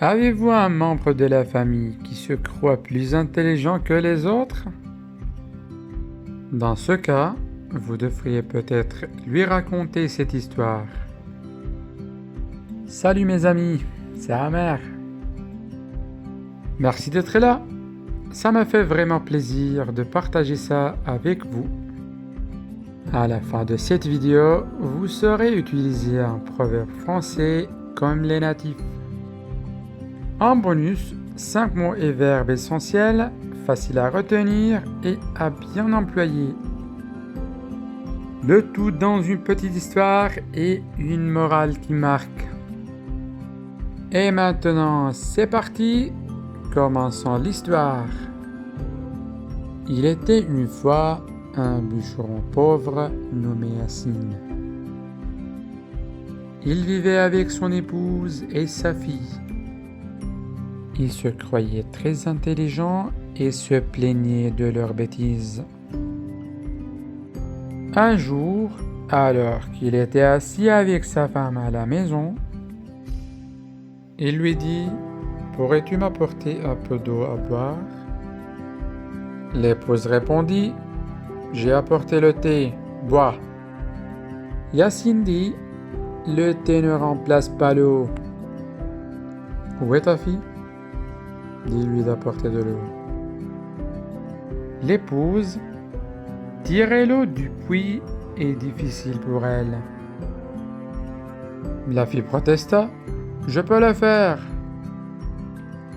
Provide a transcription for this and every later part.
Avez-vous un membre de la famille qui se croit plus intelligent que les autres? Dans ce cas, vous devriez peut-être lui raconter cette histoire. Salut mes amis, c'est Amer. Merci d'être là. Ça me fait vraiment plaisir de partager ça avec vous. À la fin de cette vidéo, vous saurez utiliser un proverbe français comme les natifs. En bonus, 5 mots et verbes essentiels, faciles à retenir et à bien employer. Le tout dans une petite histoire et une morale qui marque. Et maintenant, c'est parti, commençons l'histoire. Il était une fois un bûcheron pauvre nommé Yacine. Il vivait avec son épouse et sa fille. Il se croyait très intelligent et se plaignait de leurs bêtises. Un jour, alors qu'il était assis avec sa femme à la maison, il lui dit « Pourrais-tu m'apporter un peu d'eau à boire ?» L'épouse répondit « J'ai apporté le thé, bois. » Yacine dit « Le thé ne remplace pas l'eau. »« Où est ta fille ?» Dis-lui d'apporter de l'eau. L'épouse, tirer l'eau du puits est difficile pour elle. La fille protesta. Je peux le faire.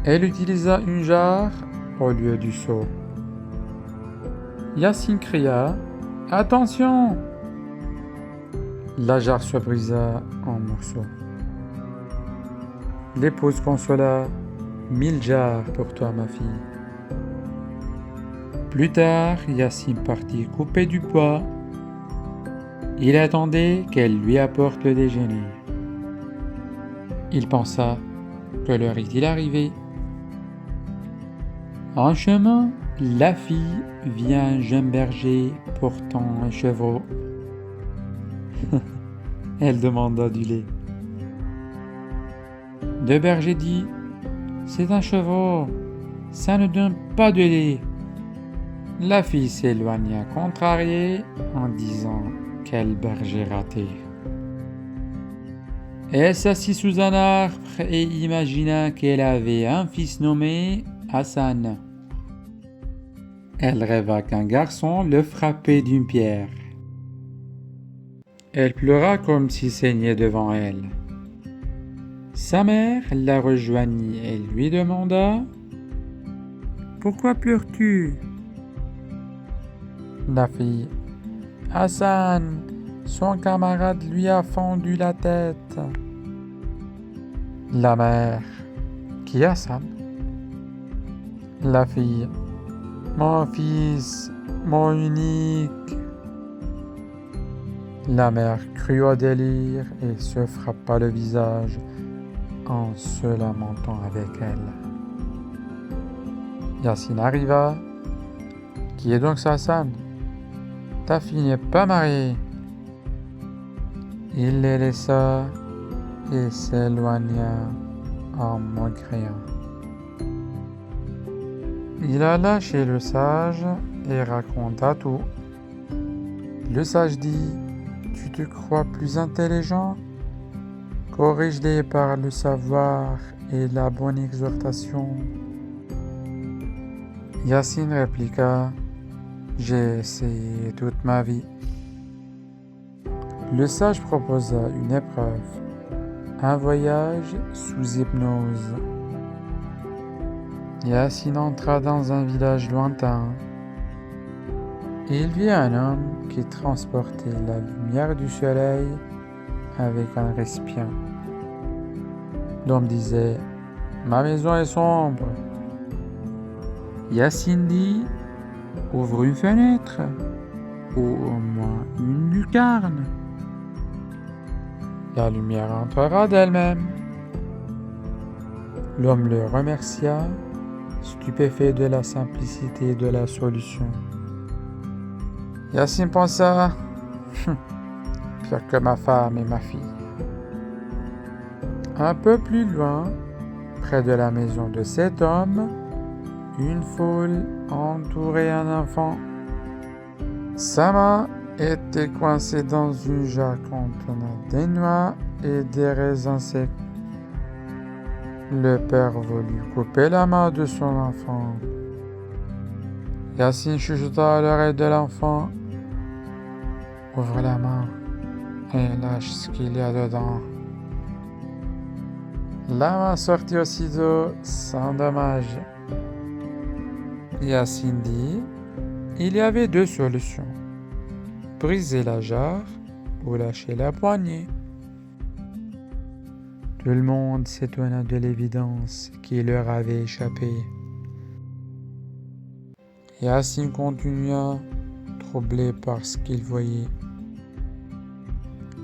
Elle utilisa une jarre au lieu du seau. Yacine cria. Attention! La jarre se brisa en morceaux. L'épouse consola. 1000 jarres pour toi, ma fille. Plus tard, Yacine partit couper du bois. Il attendait qu'elle lui apporte le déjeuner. Il pensa que l'heure est-il arrivée. En chemin, la fille vit un jeune berger portant un chevreau. Elle demanda du lait. Le berger dit « C'est un chevreau, ça ne donne pas de lait. » La fille s'éloigna contrariée en disant « Quel berger raté !» Elle s'assit sous un arbre et imagina qu'elle avait un fils nommé Hassan. Elle rêva qu'un garçon le frappait d'une pierre. Elle pleura comme s'il saignait devant elle. Sa mère la rejoignit et lui demanda « Pourquoi pleures-tu » La fille « Hassan, son camarade lui a fendu la tête. » La mère « Qui est Hassan ?» La fille « Mon fils, mon unique. » La mère crut au délire et se frappa le visage en se lamentant avec elle. Yacine arriva. « Qui est donc ce Hassan ? Ta fille n'est pas mariée. » Il les laissa et s'éloigna en maugréant. Il alla chez le sage et raconta tout. Le sage dit « Tu te crois plus intelligent ? Corrige-les par le savoir et la bonne exhortation. » Yacine répliqua « J'ai essayé toute ma vie. » Le sage proposa une épreuve, un voyage sous hypnose. Yacine entra dans un village lointain. Il vit un homme qui transportait la lumière du soleil avec un récipient. L'homme disait « Ma maison est sombre. » Yacine dit « Ouvre une fenêtre ou au moins une lucarne. La lumière entrera d'elle-même. » L'homme le remercia, stupéfait de la simplicité de la solution. Yacine pensa « Pire que ma femme et ma fille. » Un peu plus loin, Près de la maison de cet homme, une foule entourait un enfant. Sama était coincé dans une jarre contenant des noix et des raisins secs. Le père voulut couper la main de son enfant. Yassine chuchota à l'oreille de l'enfant. Ouvre la main et lâche ce qu'il y a dedans. La main sortit aussitôt sans dommage. Yassine dit, il y avait 2 solutions. Briser la jarre ou lâcher la poignée. Tout le monde s'étonna de l'évidence qui leur avait échappé. Yassine continua, troublé par ce qu'il voyait.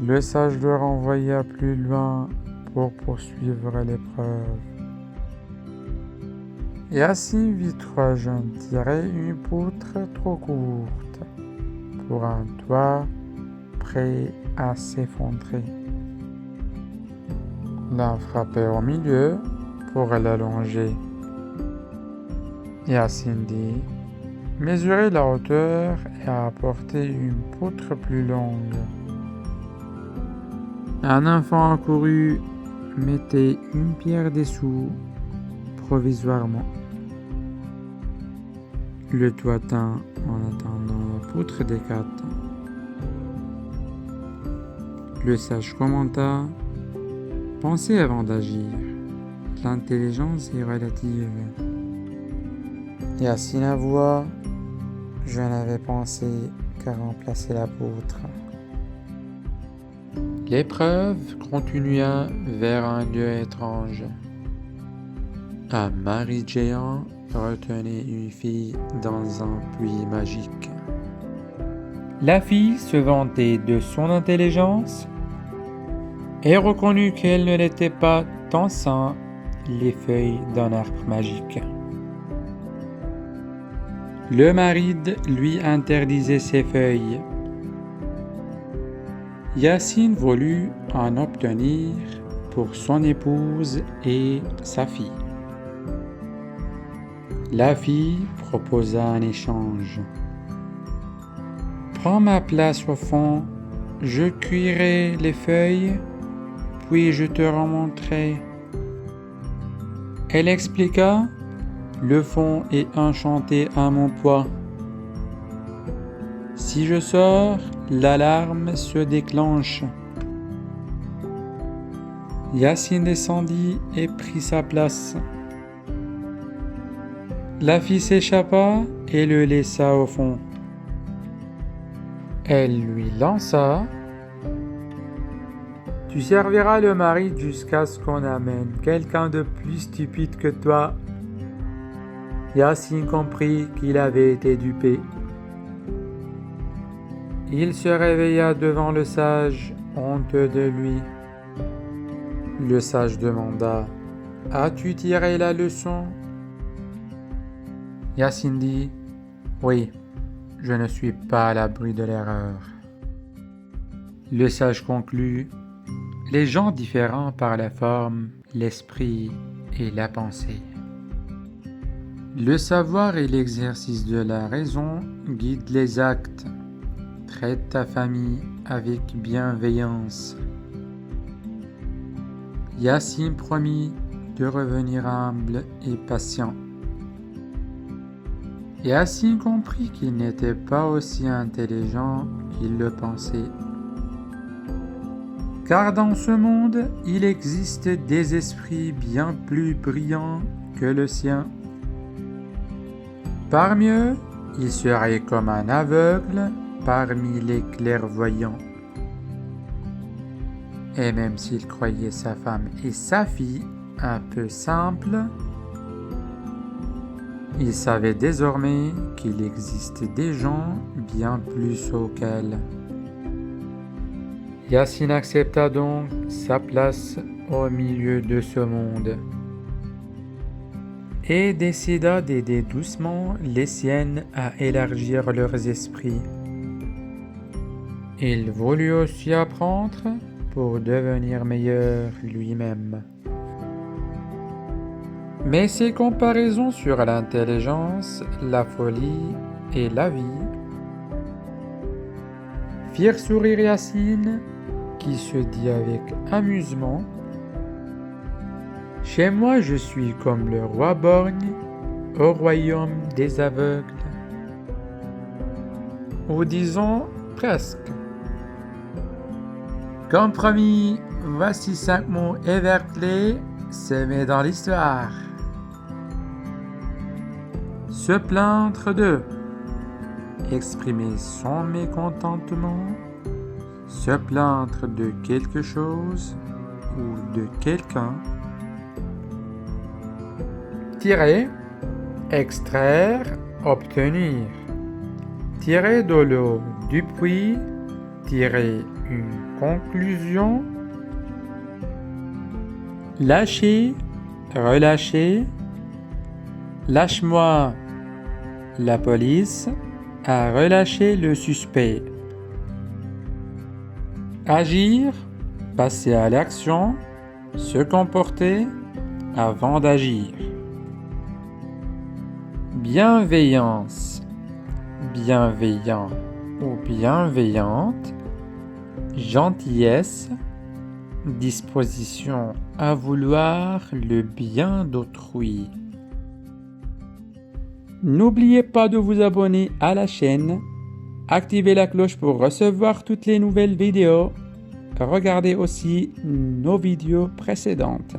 Le sage le renvoya plus loin pour poursuivre l'épreuve. Yassine vit 3 jeunes tirer une poutre trop courte pour un toit prêt à s'effondrer. L'un frappait au milieu pour l'allonger. Yassine dit, mesurer la hauteur et apporter une poutre plus longue. Un enfant accourut, mettait une pierre dessous, provisoirement. Le toit tint en attendant la poutre des 4. Le sage commenta, pensez avant d'agir. L'intelligence est relative. Yassine avoua, je n'avais pensé qu'à remplacer la poutre. L'épreuve continua vers un lieu étrange. Un mari géant retenait une fille dans un puits magique. La fille se vantait de son intelligence et reconnut qu'elle ne l'était pas tant sans les feuilles d'un arbre magique. Le mari lui interdisait ces feuilles. Yassine voulut en obtenir pour son épouse et sa fille. La fille proposa un échange. Prends ma place au fond, je cuirai les feuilles, puis je te remonterai. Elle expliqua, le fond est enchanté à mon poids. Si je sors, l'alarme se déclenche. Yassine descendit et prit sa place. La fille s'échappa et le laissa au fond. Elle lui lança « Tu serviras le mari jusqu'à ce qu'on amène quelqu'un de plus stupide que toi. » Yassine comprit qu'il avait été dupé. Il se réveilla devant le sage, honteux de lui. Le sage demanda « As-tu tiré la leçon ?» Yassine dit « Oui, je ne suis pas à l'abri de l'erreur. » Le sage conclut « Les gens différents par la forme, l'esprit et la pensée. » Le savoir et l'exercice de la raison guident les actes. Traite ta famille avec bienveillance. Yassine promit de revenir humble et patient. Yassine comprit qu'il n'était pas aussi intelligent qu'il le pensait. Car dans ce monde, il existe des esprits bien plus brillants que le sien. Parmi eux, il serait comme un aveugle parmi les clairvoyants. Et même s'il croyait sa femme et sa fille un peu simples, il savait désormais qu'il existait des gens bien plus sots qu'elle. Yassine accepta donc sa place au milieu de ce monde et décida d'aider doucement les siennes à élargir leurs esprits. Il voulut aussi apprendre pour devenir meilleur lui-même. Mais ces comparaisons sur l'intelligence, la folie et la vie firent sourire Yacine, qui se dit avec amusement: chez moi je suis comme le roi borgne au royaume des aveugles. Ou disons presque. Comme promis, voici 5 mots évertelés semés dans l'histoire. Se plaindre de, exprimer son mécontentement, se plaindre de quelque chose ou de quelqu'un. Tirer, extraire, obtenir. Tirer de l'eau du puits, tirer une conclusion. Lâcher, relâcher. Lâche-moi. La police a relâché le suspect. Agir, passer à l'action, se comporter avant d'agir. Bienveillance, bienveillant ou bienveillante. Gentillesse, disposition à vouloir le bien d'autrui. N'oubliez pas de vous abonner à la chaîne, activez la cloche pour recevoir toutes les nouvelles vidéos. Regardez aussi nos vidéos précédentes.